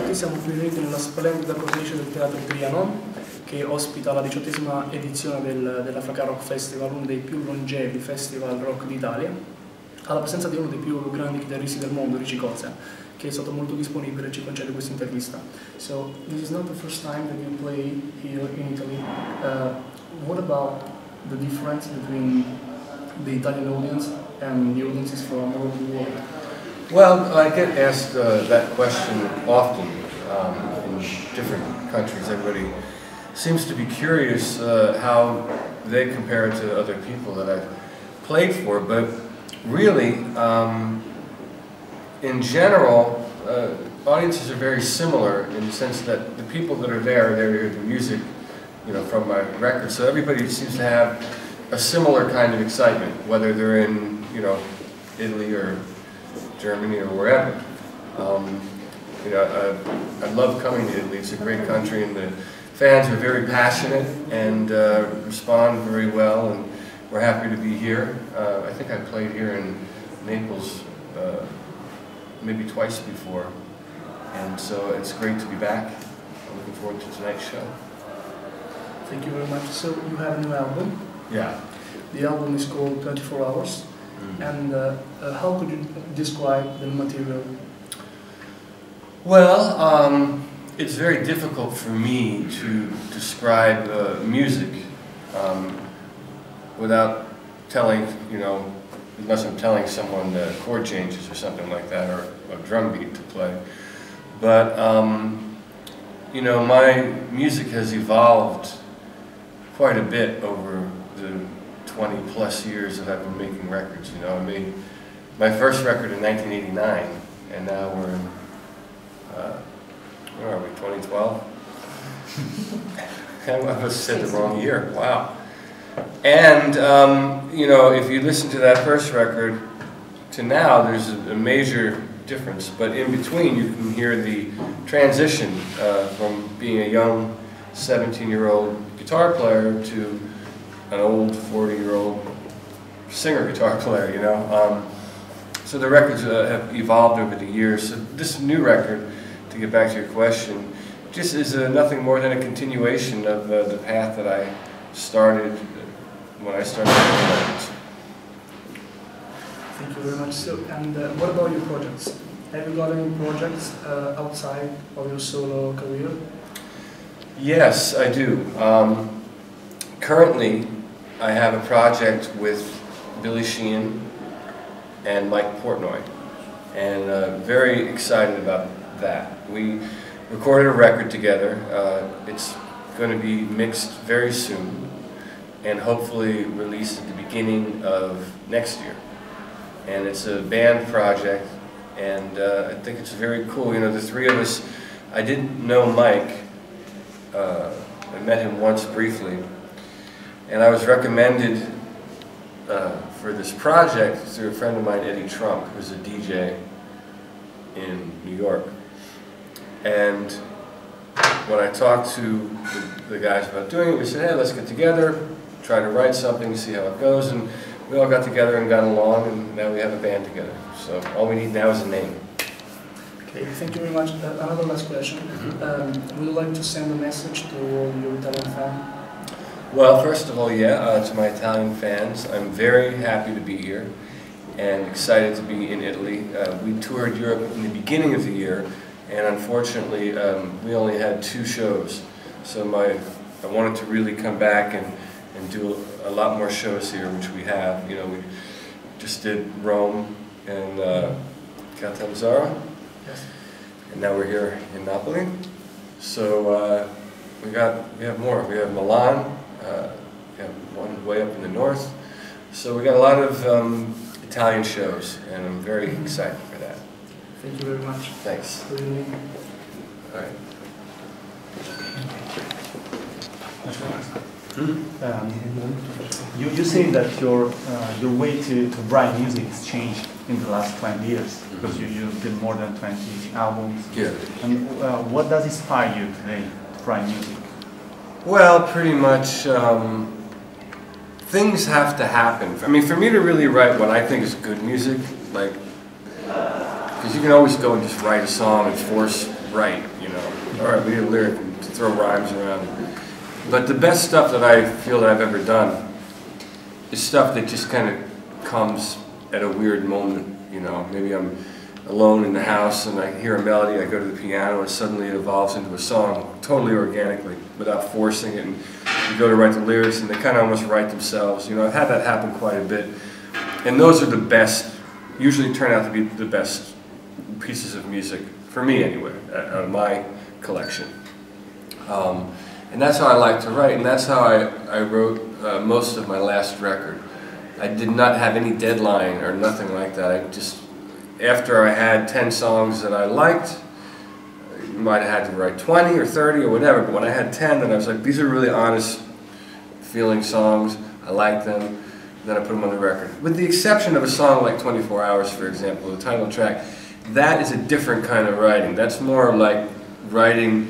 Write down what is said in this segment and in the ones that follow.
Oggi siamo qui riuniti nella splendida cornice del Teatro Trianon, che ospita la 18ª edizione dell'AFRAKA Rock Festival, uno dei più longevi festival rock d'Italia, alla presenza di uno dei più grandi chitarristi del mondo, RICHIE KOTZEN, che è stato molto disponibile e ci concede questa intervista. So, this is not the first time that you play here in Italy. What about the difference between the Italian audience and the audiences from all over the world? Well, I get asked that question often in different countries. Everybody seems to be curious how they compare to other people that I've played for, but really, in general, audiences are very similar in the sense that the people that are there, they hear the music, you know, from my record. So everybody seems to have a similar kind of excitement, whether they're in, you know, Italy or Germany or wherever. You know, I love coming to Italy. It's a great country, and the fans are very passionate and respond very well, and we're happy to be here. I think I played here in Naples maybe twice before, and so it's great to be back. I'm looking forward to tonight's show. Thank you very much. So you have a new album. Yeah. The album is called 24 Hours. And how could you describe the material? Well, it's very difficult for me to describe music without telling, you know, unless I'm telling someone the chord changes or something like that, or a drum beat to play. But, you know, my music has evolved quite a bit over the 20-plus years that I've been making records. You know, I made my first record in 1989, and now we're in, where are we, 2012? I must have said the wrong year, wow. And, you know, if you listen to that first record to now, there's a major difference, but in between you can hear the transition from being a young 17-year-old guitar player to an old 40-year-old singer-guitar player, you know. So the records have evolved over the years. So this new record, to get back to your question, just is nothing more than a continuation of the path that I started when I started making records. Thank you very much. So, and what about your projects? Have you got any projects outside of your solo career? Yes, I do. Currently, I have a project with Billy Sheehan and Mike Portnoy, and very excited about that. We recorded a record together. It's going to be mixed very soon and hopefully released at the beginning of next year. And it's a band project, and I think it's very cool. You know, the three of us, I didn't know Mike. I met him once briefly, and I was recommended for this project through a friend of mine, Eddie Trump, who's a DJ in New York. And when I talked to the guys about doing it, we said, hey, let's get together, try to write something, see how it goes, and we all got together and got along, and now we have a band together. So all we need now is a name. Okay, thank you very much. Another last question. Would you like to send a message to all your Italian fans? Well, first of all, yeah, to my Italian fans, I'm very happy to be here and excited to be in Italy. We toured Europe in the beginning of the year, and unfortunately, we only had 2 shows. So I wanted to really come back and do a lot more shows here, which we have. You know, we just did Rome and Catanzaro. Yes. And now we're here in Napoli. So we have more. We have Milan. We have one way up in the north. So we got a lot of Italian shows, and I'm very excited for that. Thank you very much. Thanks. All right. You say that your way to write music has changed in the last 20 years, because you did more than 20 albums. Yeah. And what does inspire you today to write music? Well, pretty much things have to happen. I mean, for me to really write what I think is good music, like, because you can always go and just write a song and force write, you know. All right, we need a lyric to throw rhymes around. But the best stuff that I feel that I've ever done is stuff that just kind of comes at a weird moment, you know. Maybe I'm alone in the house and I hear a melody, I go to the piano and suddenly it evolves into a song totally organically without forcing it, and you go to write the lyrics and they kind of almost write themselves. You know, I've had that happen quite a bit, and those are the best, usually turn out to be the best pieces of music, for me anyway, out of my collection. And that's how I like to write, and that's how I wrote most of my last record. I did not have any deadline or nothing like that. I just, after I had 10 songs that I liked, I might have had to write 20 or 30 or whatever, but when I had 10, then I was like, these are really honest feeling songs, I like them, then I put them on the record. With the exception of a song like 24 Hours, for example, the title track, that is a different kind of writing. That's more like writing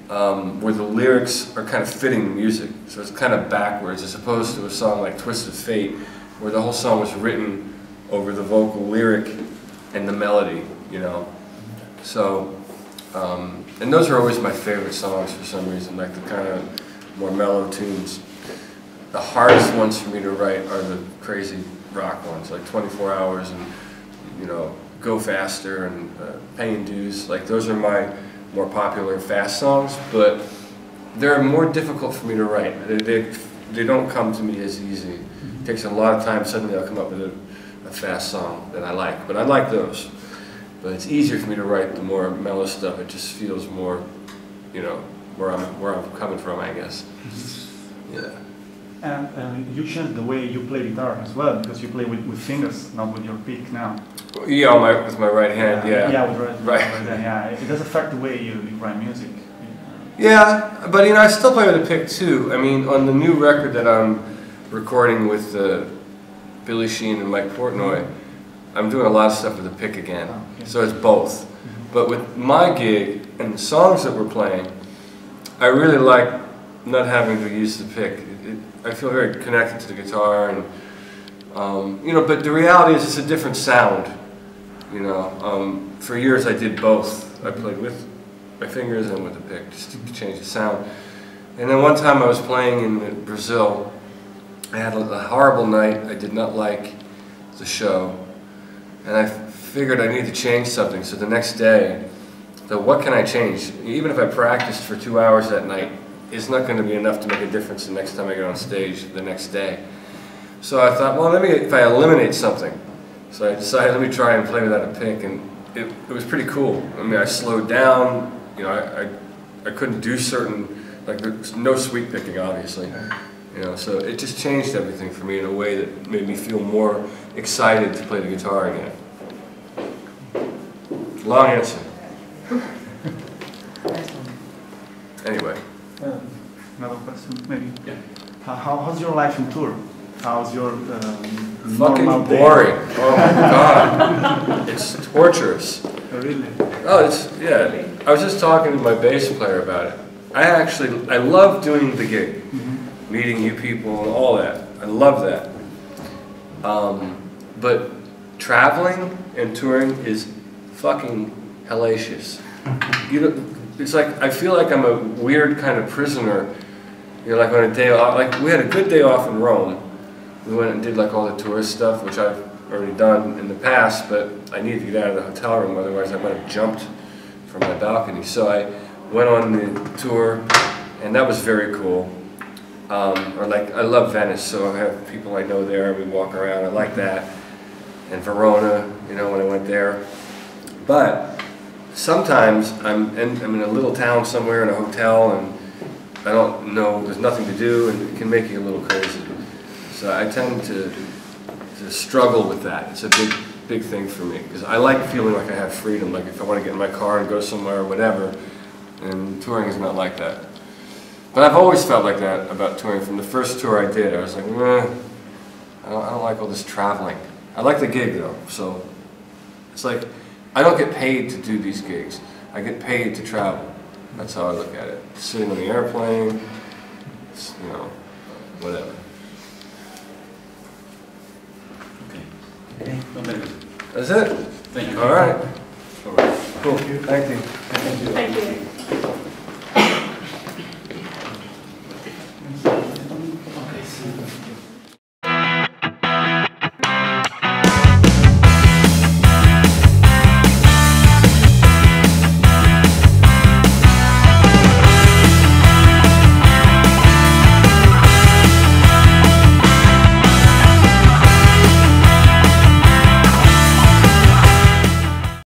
where the lyrics are kind of fitting the music. So it's kind of backwards, as opposed to a song like Twist of Fate, where the whole song was written over the vocal lyric and the melody, you know. So, and those are always my favorite songs for some reason, like the kind of more mellow tunes. The hardest ones for me to write are the crazy rock ones, like 24 Hours and, you know, Go Faster and Paying Dues. Like, those are my more popular fast songs, but they're more difficult for me to write. They don't come to me as easy. It takes a lot of time. Suddenly I'll come up with a fast song that I like, but I like those. But it's easier for me to write the more mellow stuff. It just feels more, you know, where I'm coming from, I guess. Yeah. And you changed the way you play guitar as well, because you play with fingers, not with your pick now. Yeah, with my right hand, yeah. Yeah, with right hand, yeah. It does affect the way you write music. Yeah, but you know, I still play with a pick too. I mean, on the new record that I'm recording with Billy Sheehan and Mike Portnoy, I'm doing a lot of stuff with a pick again. Oh, okay. So it's both. But with my gig and the songs that we're playing, I really like not having to use the pick. I feel very connected to the guitar, and you know. But the reality is, it's a different sound. You know, for years I did both. I played with my fingers and with the pick, just to change the sound. And then one time I was playing in Brazil. I had a horrible night. I did not like the show, and I figured I needed to change something. So the next day, what can I change? Even if I practiced for 2 hours that night, it's not going to be enough to make a difference the next time I get on stage the next day. So I thought, well, maybe if I eliminate something. So I decided, let me try and play without a pick, and it was pretty cool. I mean, I slowed down. You know, I couldn't do certain, like, there's no sweep picking, obviously. You know, so it just changed everything for me in a way that made me feel more excited to play the guitar again. Long answer. Anyway. Another question, maybe. Yeah. How's your life in tour? How's your fucking boring. Oh my god. It's torturous. Oh, really? Oh, yeah. I was just talking to my bass player about it. I love doing the gig. Meeting you people and all that. I love that. But traveling and touring is fucking hellacious. You know, it's like, I feel like I'm a weird kind of prisoner. You know, like on a day off, like we had a good day off in Rome. We went and did like all the tourist stuff, which I've already done in the past, but I needed to get out of the hotel room, otherwise I might have jumped from my balcony. So I went on the tour, and that was very cool. Or like, I love Venice, so I have people I know there, we walk around, I like that. And Verona, you know, when I went there. But sometimes I'm in a little town somewhere in a hotel, and I don't know, there's nothing to do, and it can make you a little crazy. So I tend to struggle with that. It's a big thing for me, because I like feeling like I have freedom, like if I want to get in my car and go somewhere or whatever, and touring is not like that. But I've always felt like that about touring. From the first tour I did, I was like, I don't like all this traveling. I like the gig though, so it's like, I don't get paid to do these gigs. I get paid to travel. That's how I look at it. Sitting on the airplane, you know, whatever. Okay. That's it. Thank you. All right. All right. Cool. Thank you. Thank you. Thank you.